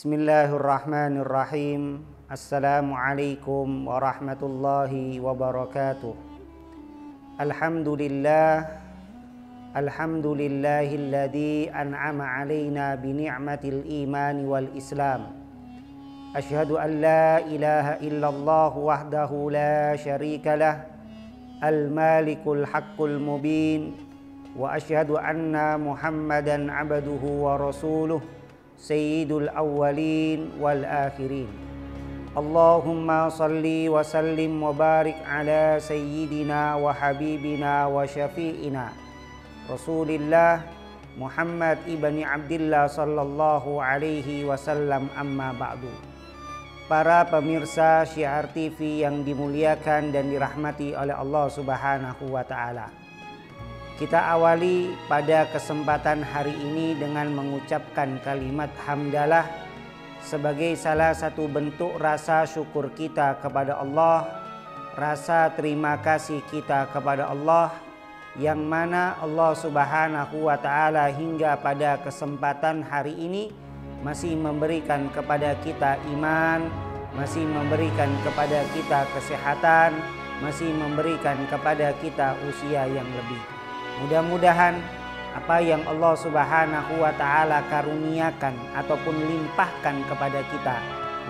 Bismillahirrahmanirrahim. Assalamualaikum warahmatullahi wabarakatuh. Alhamdulillahilladzi an'ama alaina bi ni'matil imani wal islam. Asyhadu an la ilaha illallah wahdahu la syarikalah, al-malikul haqqul mubin, wa asyhadu anna Muhammadan abduhu wa rasuluh, sayyidul awwalin wal akhirin. Allahumma salli wa sallim wa barik ala sayyidina wa habibina wa syafi'ina Rasulillah Muhammad ibni Abdillah sallallahu alaihi wasallam, amma ba'du. Para pemirsa Syiar TV yang dimuliakan dan dirahmati oleh Allah Subhanahu wa taala. Kita awali pada kesempatan hari ini dengan mengucapkan kalimat hamdalah sebagai salah satu bentuk rasa syukur kita kepada Allah, rasa terima kasih kita kepada Allah, yang mana Allah Subhanahu wa taala hingga pada kesempatan hari ini masih memberikan kepada kita iman, masih memberikan kepada kita kesehatan, masih memberikan kepada kita usia yang lebih. Mudah-mudahan apa yang Allah Subhanahu wa taala karuniakan ataupun limpahkan kepada kita,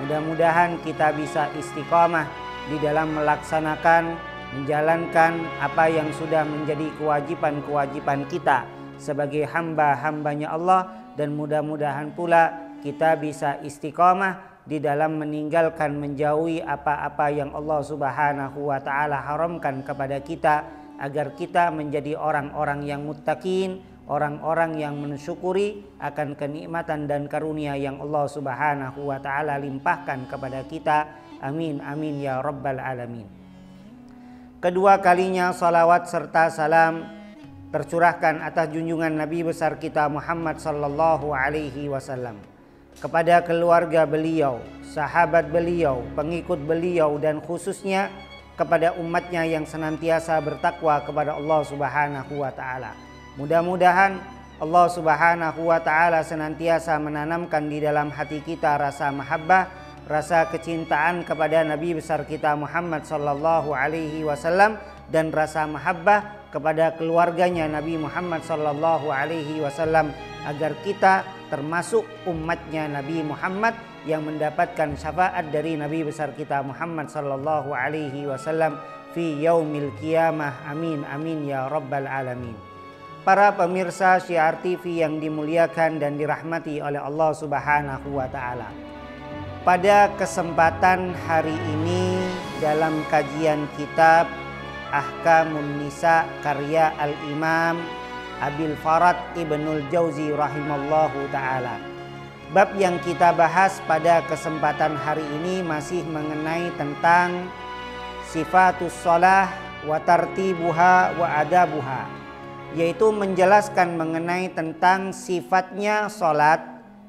mudah-mudahan kita bisa istiqamah di dalam melaksanakan, menjalankan apa yang sudah menjadi kewajiban-kewajiban kita sebagai hamba-hambanya Allah, dan mudah-mudahan pula kita bisa istiqamah di dalam meninggalkan, menjauhi apa-apa yang Allah Subhanahu wa taala haramkan kepada kita, agar kita menjadi orang-orang yang muttaqin, orang-orang yang mensyukuri akan kenikmatan dan karunia yang Allah Subhanahu wa taala limpahkan kepada kita. Amin amin ya rabbal alamin. Kedua kalinya salawat serta salam tercurahkan atas junjungan Nabi besar kita Muhammad sallallahu alaihi wasallam, kepada keluarga beliau, sahabat beliau, pengikut beliau, dan khususnya kepada umatnya yang senantiasa bertakwa kepada Allah Subhanahu wa taala. Mudah-mudahan Allah Subhanahu wa taala senantiasa menanamkan di dalam hati kita rasa mahabbah, rasa kecintaan kepada Nabi besar kita Muhammad sallallahu alaihi wasallam, dan rasa mahabbah kepada keluarganya Nabi Muhammad sallallahu alaihi wasallam, agar kita termasuk umatnya Nabi Muhammad yang mendapatkan syafaat dari Nabi besar kita Muhammad sallallahu alaihi wasallam fi yaumil qiyamah. Amin amin ya rabbal alamin. Para pemirsa Syiar TV yang dimuliakan dan dirahmati oleh Allah Subhanahu wa taala. Pada kesempatan hari ini dalam kajian kitab Ahkamun Nisa karya Al-Imam Abil Farad Ibnul Jauzi rahimallahu ta'ala. Bab yang kita bahas pada kesempatan hari ini masih mengenai tentang sifatus shalah wa tartibuha wa adabuha, yaitu menjelaskan mengenai tentang sifatnya salat,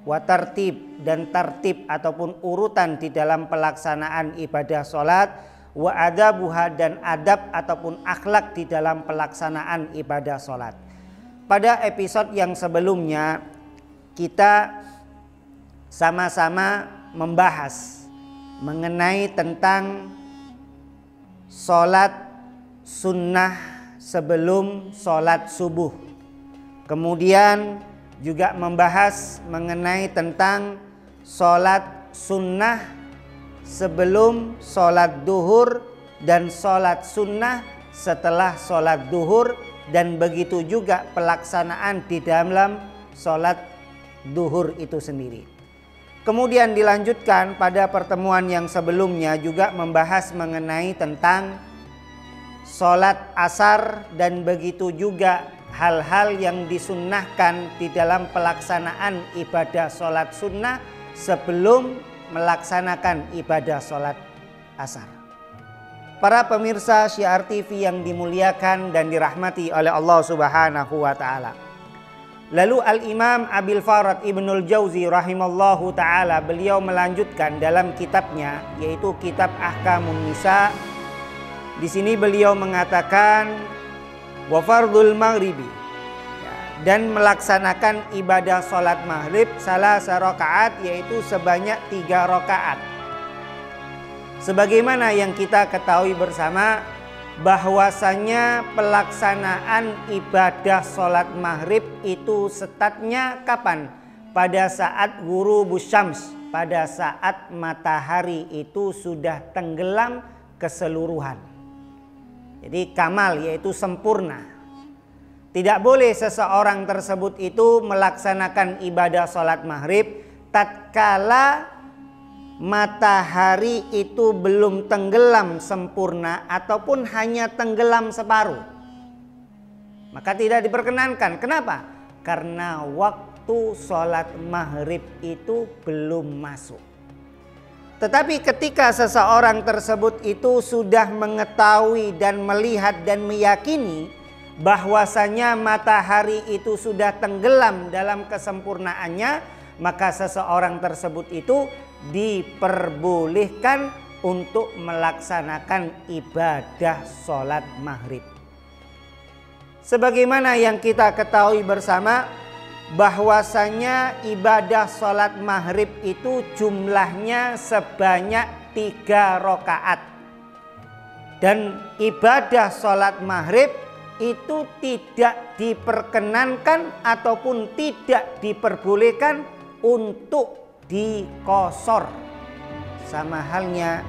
wa tartib dan tartib ataupun urutan di dalam pelaksanaan ibadah salat, wa adabuha dan adab ataupun akhlak di dalam pelaksanaan ibadah salat. Pada episode yang sebelumnya kita sama-sama membahas mengenai tentang sholat sunnah sebelum sholat subuh. Kemudian juga membahas mengenai tentang sholat sunnah sebelum sholat duhur dan sholat sunnah setelah sholat duhur, dan begitu juga pelaksanaan di dalam sholat duhur itu sendiri. Kemudian dilanjutkan pada pertemuan yang sebelumnya juga membahas mengenai tentang sholat asar, dan begitu juga hal-hal yang disunnahkan di dalam pelaksanaan ibadah sholat sunnah sebelum melaksanakan ibadah sholat asar. Para pemirsa Syiar TV yang dimuliakan dan dirahmati oleh Allah Subhanahu wa taala. Lalu Al-Imam Abil Farad Ibnul Jauzi rahimallahu ta'ala, beliau melanjutkan dalam kitabnya, yaitu kitab Ahkamun Nisa. Di sini beliau mengatakan wa fardul maghribi, dan melaksanakan ibadah sholat maghrib salasa rakaat, yaitu sebanyak 3 rakaat. Sebagaimana yang kita ketahui bersama bahwasanya pelaksanaan ibadah sholat maghrib itu startnya kapan? Pada saat ghurubus syams, pada saat matahari itu sudah tenggelam keseluruhan. Jadi kamal, yaitu sempurna. Tidak boleh seseorang tersebut itu melaksanakan ibadah sholat maghrib tatkala matahari itu belum tenggelam sempurna ataupun hanya tenggelam separuh. Maka tidak diperkenankan. Kenapa? Karena waktu sholat maghrib itu belum masuk. Tetapi ketika seseorang tersebut itu sudah mengetahui dan melihat dan meyakini bahwasanya matahari itu sudah tenggelam dalam kesempurnaannya, maka seseorang tersebut itu diperbolehkan untuk melaksanakan ibadah sholat maghrib. Sebagaimana yang kita ketahui bersama bahwasanya ibadah sholat maghrib itu jumlahnya sebanyak 3 rakaat. Dan ibadah sholat maghrib itu tidak diperkenankan ataupun tidak diperbolehkan untuk dikosor, sama halnya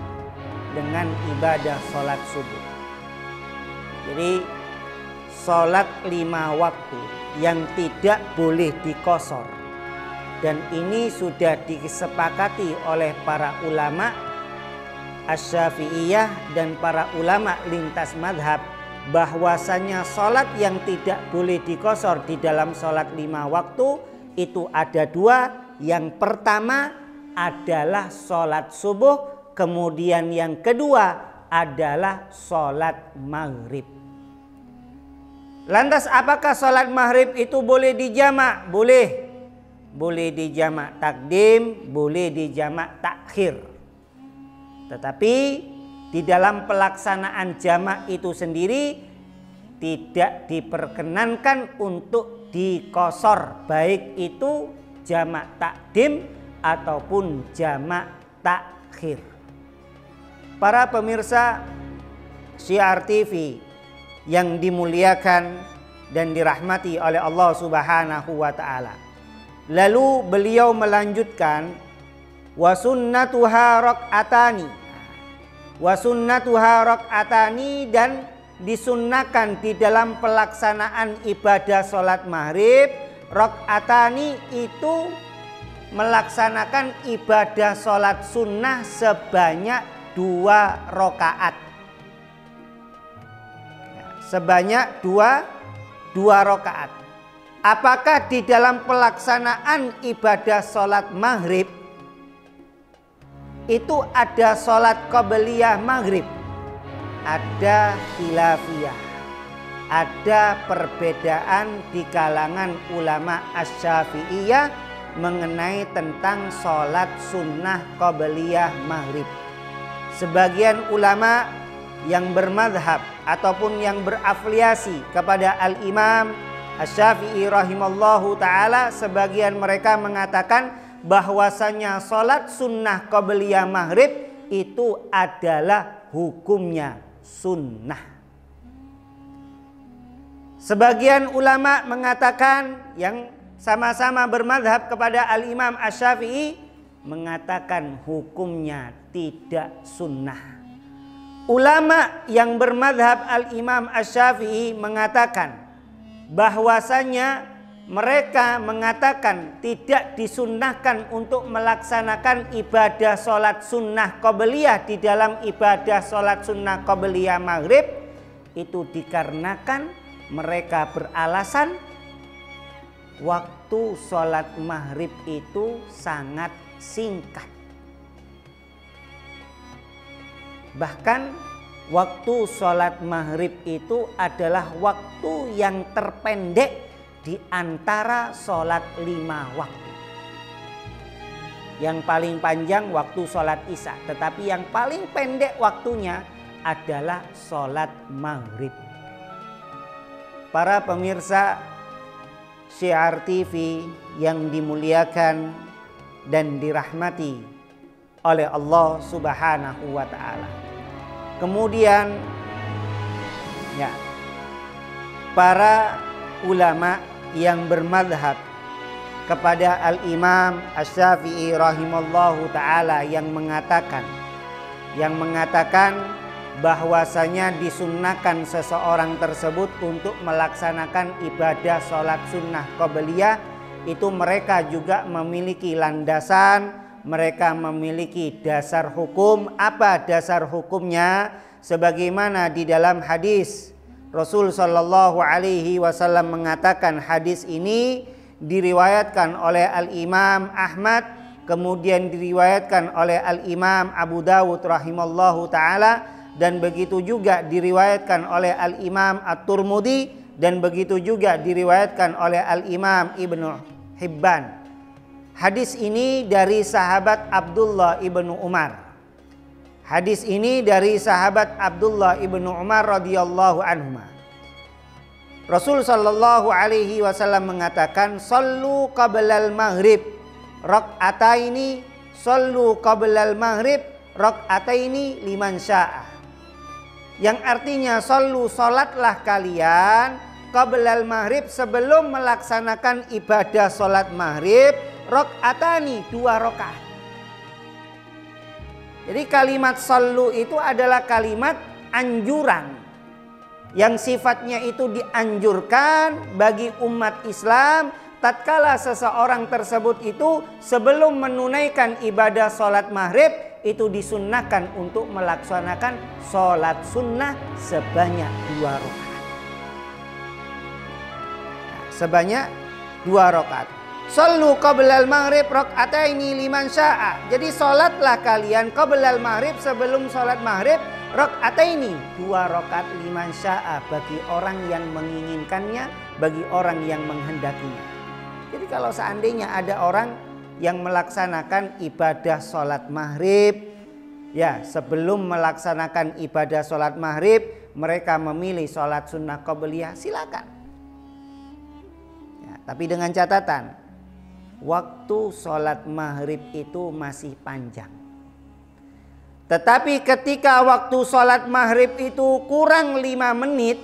dengan ibadah sholat subuh. Jadi sholat 5 waktu yang tidak boleh dikosor, dan ini sudah disepakati oleh para ulama Asy-Syafi'iyah dan para ulama lintas madhab bahwasanya sholat yang tidak boleh dikosor di dalam sholat 5 waktu itu ada 2. Yang pertama adalah sholat subuh, kemudian yang kedua adalah sholat maghrib. Lantas apakah sholat maghrib itu boleh dijamak? Boleh. Boleh dijamak takdim, boleh dijamak takhir. Tetapi di dalam pelaksanaan jamak itu sendiri tidak diperkenankan untuk dikosor, baik itu jamak takdim ataupun jamak takhir. Para pemirsa Syiar TV yang dimuliakan dan dirahmati oleh Allah Subhanahu wa taala. Lalu beliau melanjutkan wa sunnatuha rakaatani. Wa sunnatuha rakaatani, dan disunnahkan di dalam pelaksanaan ibadah sholat maghrib rakaatani itu melaksanakan ibadah sholat sunnah sebanyak 2 rakaat. Sebanyak 2 rakaat. Apakah di dalam pelaksanaan ibadah sholat maghrib itu ada sholat qabliyah maghrib? Ada khilafiyah. Ada perbedaan di kalangan ulama Asy-Syafi'iyah mengenai tentang sholat sunnah qabliyah maghrib. Sebagian ulama yang bermadhab ataupun yang berafiliasi kepada Al-Imam Asy-Syafi'i rahimallahu ta'ala, sebagian mereka mengatakan bahwasanya sholat sunnah qabliyah maghrib itu adalah hukumnya sunnah. Sebagian ulama mengatakan, yang sama-sama bermadhab kepada Al-Imam Asy-Syafi'i, mengatakan hukumnya tidak sunnah. Ulama yang bermadhab Al-Imam Asy-Syafi'i mengatakan bahwasanya mereka mengatakan tidak disunnahkan untuk melaksanakan ibadah sholat sunnah qabliyah di dalam ibadah sholat sunnah qabliyah maghrib, itu dikarenakan mereka beralasan waktu sholat maghrib itu sangat singkat. Bahkan waktu sholat maghrib itu adalah waktu yang terpendek di antara sholat 5 waktu. Yang paling panjang waktu sholat isya, tetapi yang paling pendek waktunya adalah sholat maghrib. Para pemirsa Syiar TV yang dimuliakan dan dirahmati oleh Allah Subhanahu wa taala. Kemudian ya, para ulama yang bermadhab kepada Al-Imam Asy-Syafi'i rahimallahu taala yang mengatakan bahwasanya disunnahkan seseorang tersebut untuk melaksanakan ibadah sholat sunnah qabliyah, itu mereka juga memiliki landasan, mereka memiliki dasar hukum. Apa dasar hukumnya? Sebagaimana di dalam hadis Rasul Shallallahu Alaihi Wasallam mengatakan, hadis ini diriwayatkan oleh Al-Imam Ahmad, kemudian diriwayatkan oleh Al-Imam Abu Dawud rahimallahu taala, dan begitu juga diriwayatkan oleh Al-Imam At-Tirmidzi, dan begitu juga diriwayatkan oleh Al-Imam Ibnu Hibban. Hadis ini dari sahabat Abdullah ibnu Umar. Hadis ini dari sahabat Abdullah ibnu Umar radhiyallahu anhuma. Rasul sallallahu alaihi wasallam mengatakan, "Shallu qablal maghrib raq'ataini, shallu qablal maghrib raq'ataini liman syaa." Yang artinya, shallu, salatlah kalian qablal maghrib, sebelum melaksanakan ibadah salat maghrib, raq'atani, 2 rakaat. Jadi kalimat shallu itu adalah kalimat anjuran yang sifatnya itu dianjurkan bagi umat Islam tatkala seseorang tersebut itu sebelum menunaikan ibadah sholat maghrib itu disunnahkan untuk melaksanakan sholat sunnah sebanyak 2 rakaat. Sebanyak 2 rakaat. Shallu qablal maghrib raq'ataini liman syaa. Jadi sholatlah kalian qablal maghrib, sebelum sholat maghrib, raq'ataini, 2 rakaat liman syaa, bagi orang yang menginginkannya, bagi orang yang menghendakinya. Jadi kalau seandainya ada orang yang melaksanakan ibadah sholat maghrib, ya, sebelum melaksanakan ibadah sholat maghrib mereka memilih sholat sunnah qabliyah, silakan. Ya, tapi dengan catatan, waktu sholat maghrib itu masih panjang. Tetapi ketika waktu sholat maghrib itu kurang 5 menit,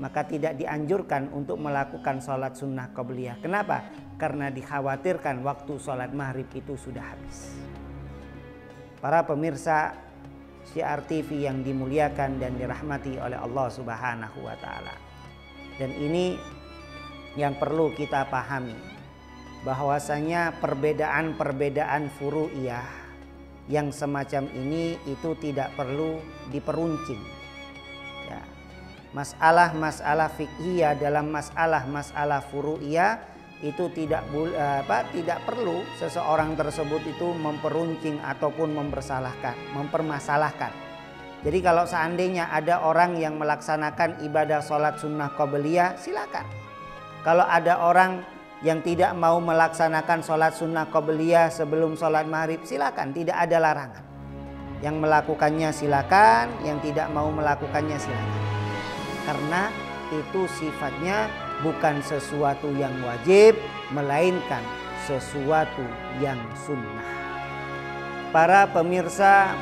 maka tidak dianjurkan untuk melakukan sholat sunnah qabliyah. Kenapa? Karena dikhawatirkan waktu sholat maghrib itu sudah habis. Para pemirsa Syiar TV yang dimuliakan dan dirahmati oleh Allah Subhanahu wa taala. Dan ini yang perlu kita pahami, bahwasanya perbedaan-perbedaan furu'iyah yang semacam ini itu tidak perlu diperuncing. Ya. Masalah-masalah fiqhiyah dalam masalah-masalah furu'iyah itu tidak perlu seseorang tersebut itu memperuncing ataupun mempermasalahkan. Jadi kalau seandainya ada orang yang melaksanakan ibadah sholat sunnah qabliyah, silakan. Kalau ada orang yang tidak mau melaksanakan sholat sunnah qabliyah sebelum sholat maghrib, silakan, tidak ada larangan. Yang melakukannya silakan, yang tidak mau melakukannya silakan. Karena itu sifatnya bukan sesuatu yang wajib, melainkan sesuatu yang sunnah. Para pemirsa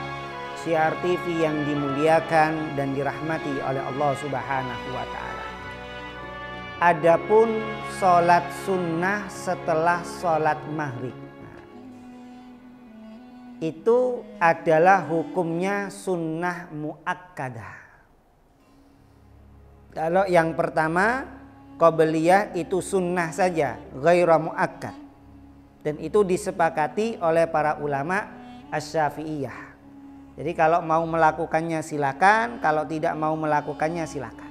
Syiar TV yang dimuliakan dan dirahmati oleh Allah Subhanahu wa taala. Adapun sholat sunnah setelah sholat maghrib, itu adalah hukumnya sunnah muakkadah. Kalau yang pertama qabliyah itu sunnah saja, ghairu muakkad, dan itu disepakati oleh para ulama Asy-Syafi'iyah. Jadi kalau mau melakukannya silakan, kalau tidak mau melakukannya silakan.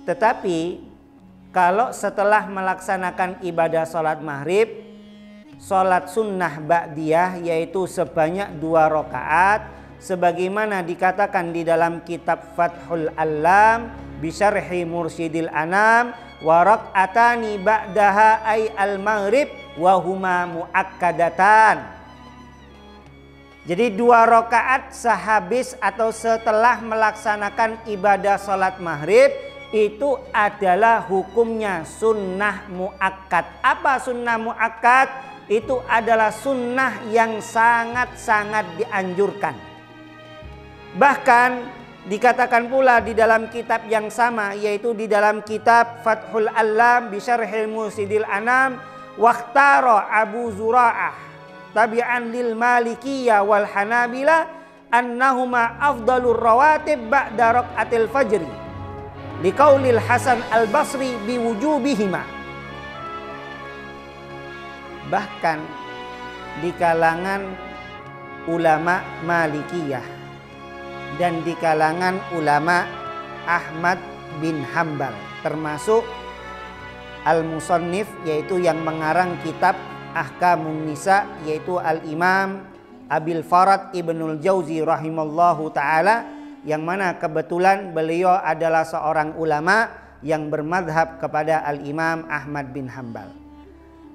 Tetapi kalau setelah melaksanakan ibadah sholat maghrib, sholat sunnah ba'diyah yaitu sebanyak 2 rakaat, sebagaimana dikatakan di dalam kitab Fathul Alam bisyarhi Mursyidil Anam, wa raq'atani ba'daha ay al-maghrib wa huma muakkadatan. Jadi 2 rakaat sehabis atau setelah melaksanakan ibadah sholat maghrib itu adalah hukumnya sunnah muakkad. Apa sunnah muakkad? Itu adalah sunnah yang sangat-sangat dianjurkan. Bahkan dikatakan pula di dalam kitab yang sama, yaitu di dalam kitab Fathul Allam bi Syarhil Mursidil Anam, waqtara Abu Zura'ah tabi'an lil Malikiyah wal Hanabila annahuma afdalur rawatib ba'da raqatil fajri liqaulil Hasan al-Basri biwujubihima. Bahkan di kalangan ulama Malikiyah dan di kalangan ulama Ahmad bin Hambal, termasuk al-musannif, yaitu yang mengarang kitab Ahkamun Nisa, yaitu al-Imam Abil Farad Ibnul Jauzi rahimallahu ta'ala, yang mana kebetulan beliau adalah seorang ulama yang bermadhab kepada al-Imam Ahmad bin Hambal.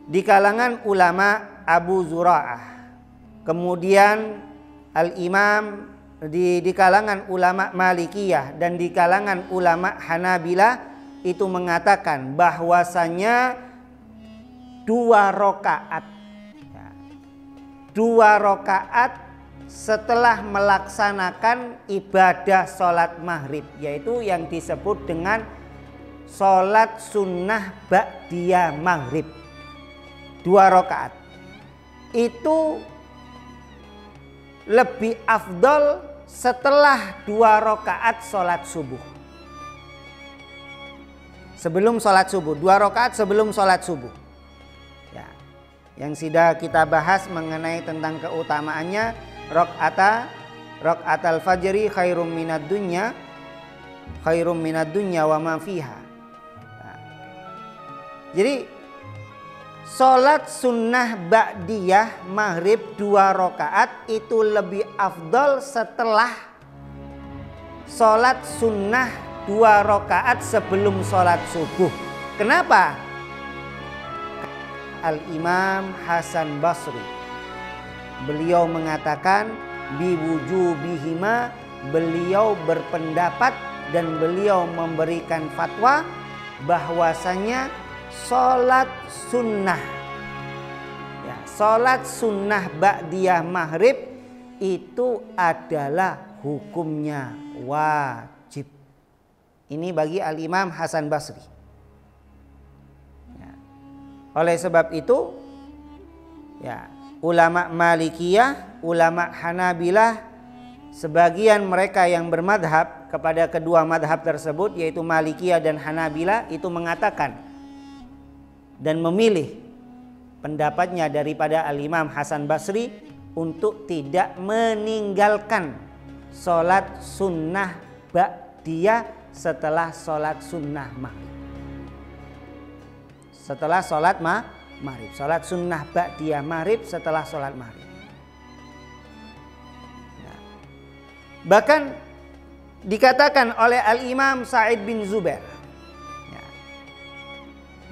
Di kalangan ulama Abu Zura'ah, kemudian al-Imam di kalangan ulama Malikiyah dan di kalangan ulama Hanabilah itu mengatakan bahwasanya 2 rakaat, 2 rakaat setelah melaksanakan ibadah sholat maghrib, yaitu yang disebut dengan sholat sunnah ba'diyah maghrib, 2 rakaat itu lebih afdol setelah 2 rakaat sholat subuh. Sebelum sholat subuh, 2 rakaat sebelum sholat subuh. Ya, yang sudah kita bahas mengenai tentang keutamaannya, raqatal fajri khairum minad dunya wa ma fiha. Nah, jadi sholat sunnah ba'diyah maghrib 2 rakaat itu lebih afdol setelah sholat sunnah 2 rakaat sebelum sholat subuh. Kenapa? Al-Imam Hasan Basri, beliau mengatakan biwujubihima, beliau berpendapat dan beliau memberikan fatwa bahwasanya sholat sunnah, ya, sholat sunnah ba'diyah maghrib itu adalah hukumnya wajib. Ini bagi al-Imam Hasan Basri. Ya. Oleh sebab itu, ya, ulama Malikiyah, ulama Hanabilah, sebagian mereka yang bermadhab kepada kedua madhab tersebut, yaitu Malikiyah dan Hanabilah, itu mengatakan dan memilih pendapatnya daripada al-Imam Hasan Basri untuk tidak meninggalkan sholat sunnah ba'diyah setelah sholat sunnah maghrib. Setelah sholat maghrib, sholat sunnah ba'diyah maghrib setelah sholat maghrib. Nah, bahkan dikatakan oleh al-Imam Sa'id bin Zubair, ya,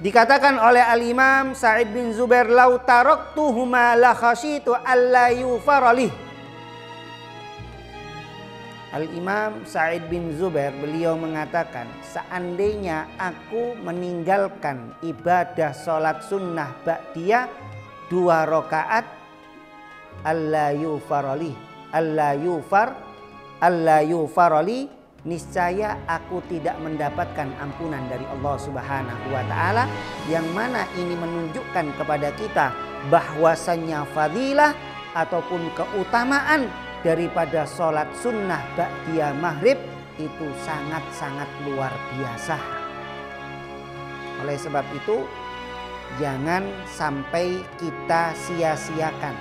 dikatakan oleh al-Imam Sa'id bin Zubair, lau taraktuhuma la khasyitu alla yufaralih. Al-Imam Sa'id bin Zubair, beliau mengatakan, seandainya aku meninggalkan ibadah sholat sunnah ba'diyah 2 rakaat, alla yufarali, niscaya aku tidak mendapatkan ampunan dari Allah Subhanahu wa ta'ala, yang mana ini menunjukkan kepada kita bahwasannya fadilah ataupun keutamaan daripada sholat sunnah ba'diyah maghrib itu sangat-sangat luar biasa. Oleh sebab itu, jangan sampai kita sia-siakan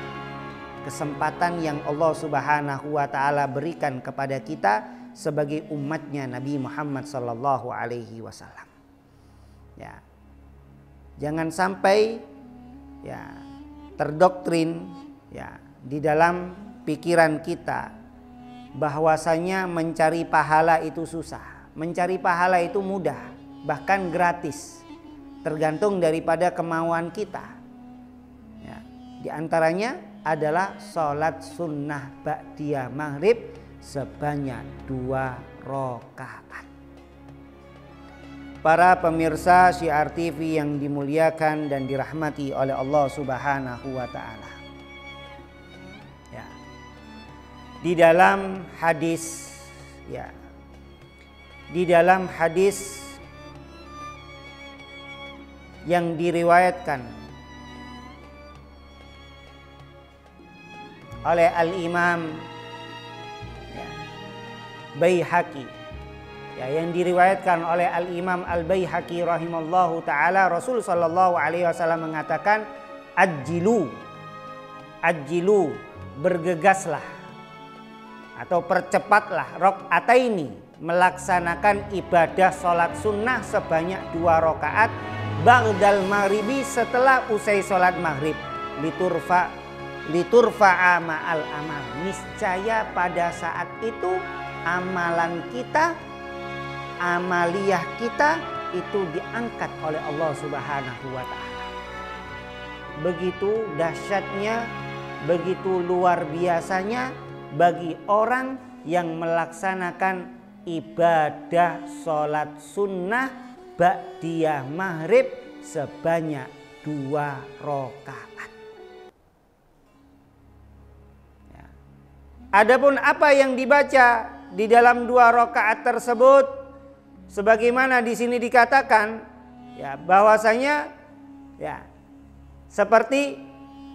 kesempatan yang Allah Subhanahu wa ta'ala berikan kepada kita sebagai umatnya Nabi Muhammad sallallahu alaihi wasallam. Ya. Jangan sampai ya terdoktrin ya di dalam pikiran kita bahwasanya mencari pahala itu susah, mencari pahala itu mudah, bahkan gratis, tergantung daripada kemauan kita. Ya, di antaranya adalah sholat sunnah ba'diyah maghrib sebanyak 2 rakaat. para pemirsa Syiar TV yang dimuliakan dan dirahmati oleh Allah Subhanahu wa taala. Ya. Di dalam hadis yang diriwayatkan oleh Al-Imam Baihaqi, yang diriwayatkan oleh Al-Imam Al-Baihaqi rahimallahu taala, Rasul sallallahu alaihi wasallam mengatakan, ajjilu, bergegaslah atau percepatlah, rakaataini, melaksanakan ibadah sholat sunnah sebanyak 2 rakaat ba'dal maghribi, setelah usai sholat maghrib, liturfa'a ma'al amal, niscaya pada saat itu amalan kita, amaliyah kita itu diangkat oleh Allah Subhanahu wa taala. Begitu dahsyatnya, begitu luar biasanya bagi orang yang melaksanakan ibadah sholat sunnah ba'diyah maghrib sebanyak 2 rakaat. Adapun apa yang dibaca di dalam 2 rakaat tersebut, sebagaimana di sini dikatakan, bahwasanya seperti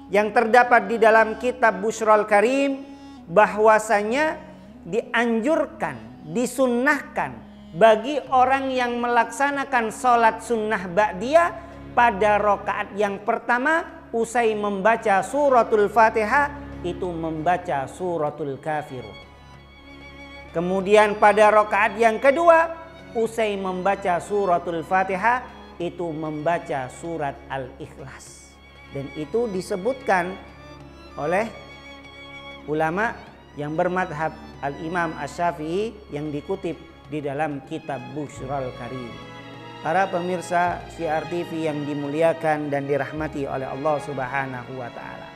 yang terdapat di dalam kitab Bushrul Karim, bahwasanya dianjurkan, disunnahkan bagi orang yang melaksanakan sholat sunnah ba'diyah pada rakaat yang pertama usai membaca suratul Fatihah itu membaca suratul Kafirun. Kemudian pada rakaat yang kedua usai membaca suratul Fatihah itu membaca surat Al-Ikhlas. Dan itu disebutkan oleh ulama yang bermadhab Al-Imam Asy-Syafi'i yang dikutip di dalam kitab Bushrul Karim. Para pemirsa Syiar TV yang dimuliakan dan dirahmati oleh Allah Subhanahu wa taala.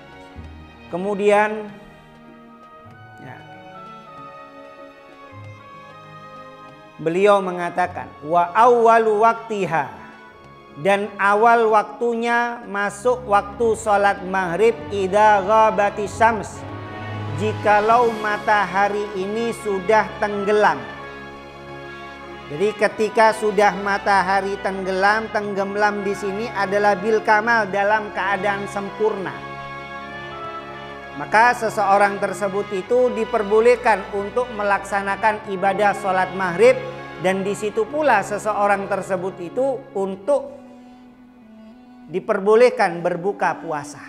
Kemudian beliau mengatakan, wa awwalu waktiha, dan awal waktunya masuk waktu sholat maghrib idza ghabati syams, jikalau matahari ini sudah tenggelam. Jadi ketika sudah matahari tenggelam di sini adalah bil kamal, dalam keadaan sempurna. Maka seseorang tersebut itu diperbolehkan untuk melaksanakan ibadah sholat maghrib, dan di situ pula seseorang tersebut itu untuk diperbolehkan berbuka puasa.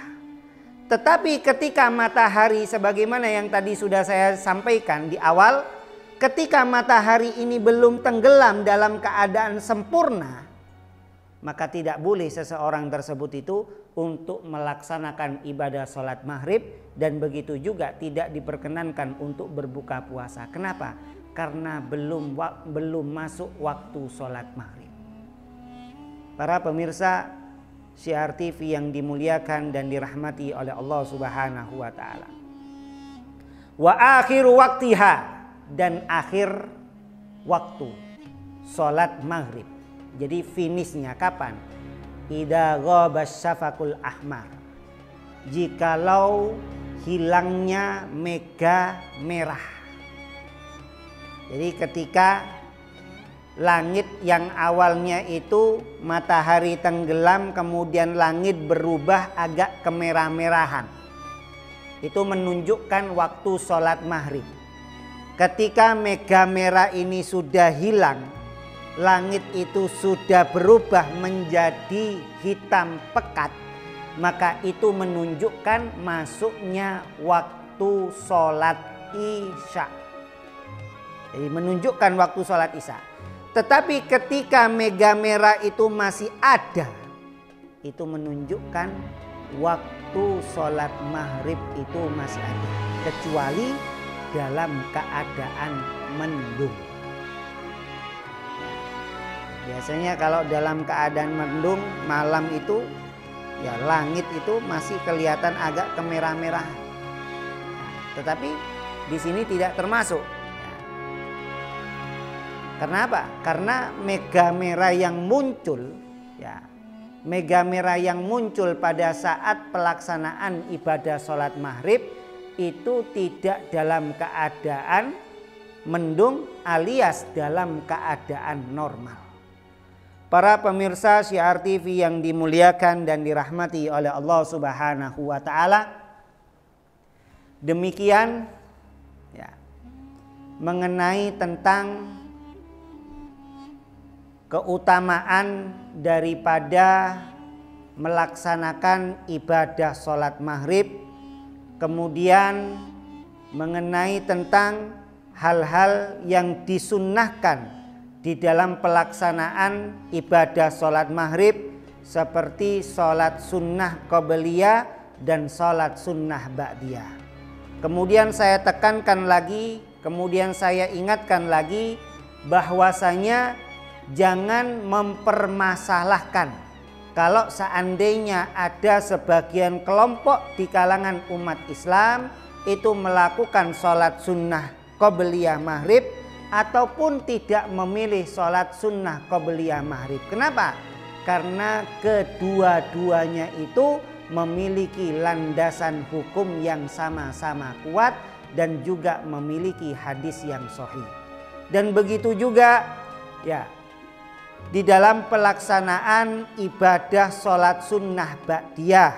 Tetapi ketika matahari, sebagaimana yang tadi sudah saya sampaikan di awal, ketika matahari ini belum tenggelam dalam keadaan sempurna, maka tidak boleh seseorang tersebut itu untuk melaksanakan ibadah sholat maghrib, dan begitu juga tidak diperkenankan untuk berbuka puasa. Kenapa? Karena belum masuk waktu sholat maghrib. Para pemirsa Syiar TV yang dimuliakan dan dirahmati oleh Allah Subhanahu wa taala. Wa akhiru waktiha, dan akhir waktu sholat maghrib. Jadi finishnya kapan? Idza ghabas syafaqul ahmar, jikalau hilangnya mega merah. Jadi ketika langit yang awalnya itu matahari tenggelam, kemudian langit berubah agak kemerah-merahan, itu menunjukkan waktu sholat maghrib. Ketika mega merah ini sudah hilang, langit itu sudah berubah menjadi hitam pekat, maka itu menunjukkan masuknya waktu sholat isya. Jadi menunjukkan waktu sholat isya. Tetapi ketika mega merah itu masih ada, itu menunjukkan waktu sholat maghrib itu masih ada, kecuali dalam keadaan mendung. Biasanya kalau dalam keadaan mendung malam itu, ya langit itu masih kelihatan agak kemerah-merahan. Tetapi di sini tidak termasuk. Karena apa? Karena mega merah yang muncul, ya, mega merah yang muncul pada saat pelaksanaan ibadah sholat maghrib itu tidak dalam keadaan mendung alias dalam keadaan normal. Para pemirsa Syiar TV yang dimuliakan dan dirahmati oleh Allah Subhanahu wa taala, demikian ya mengenai tentang keutamaan daripada melaksanakan ibadah sholat maghrib, kemudian mengenai tentang hal-hal yang disunnahkan di dalam pelaksanaan ibadah sholat maghrib seperti sholat sunnah qobliyah dan sholat sunnah ba'diyah. Kemudian saya tekankan lagi, kemudian saya ingatkan lagi bahwasanya jangan mempermasalahkan kalau seandainya ada sebagian kelompok di kalangan umat Islam itu melakukan sholat sunnah qobliyah maghrib ataupun tidak memilih sholat sunnah qobliyah maghrib. Kenapa? Karena kedua-duanya itu memiliki landasan hukum yang sama-sama kuat dan juga memiliki hadis yang sahih. Dan begitu juga ya di dalam pelaksanaan ibadah sholat sunnah ba'diyah,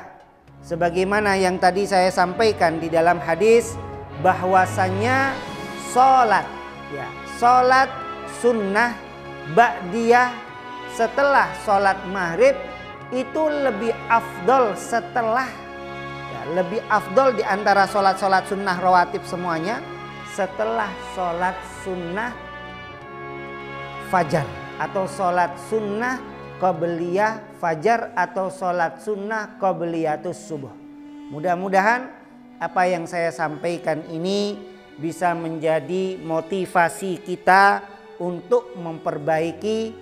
sebagaimana yang tadi saya sampaikan di dalam hadis bahwasanya sholat sunnah ba'diyah setelah sholat maghrib itu lebih afdol lebih afdol di antara sholat sunnah rawatib semuanya setelah sholat sunnah fajar atau sholat sunnah qobliyah fajar atau sholat sunnah qobliyatus subuh. Mudah-mudahan apa yang saya sampaikan ini bisa menjadi motivasi kita untuk memperbaiki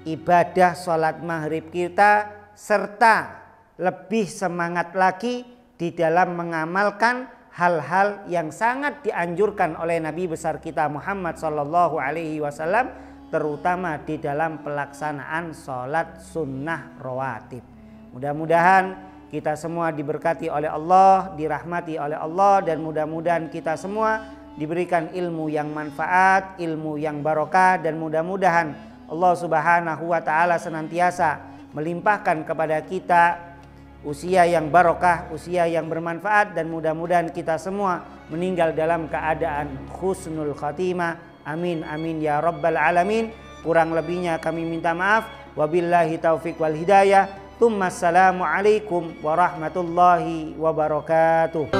ibadah sholat maghrib kita, serta lebih semangat lagi di dalam mengamalkan hal-hal yang sangat dianjurkan oleh Nabi besar kita Muhammad SAW, terutama di dalam pelaksanaan sholat sunnah rawatib. Mudah-mudahan kita semua diberkati oleh Allah, dirahmati oleh Allah, dan mudah-mudahan kita semua diberikan ilmu yang manfaat, ilmu yang barokah, dan mudah-mudahan Allah Subhanahu wa taala senantiasa melimpahkan kepada kita usia yang barokah, usia yang bermanfaat, dan mudah-mudahan kita semua meninggal dalam keadaan husnul khatimah. Amin amin ya rabbal alamin. Kurang lebihnya kami minta maaf. Wabillahi taufik wal hidayah. Assalamualaikum warahmatullahi wabarakatuh.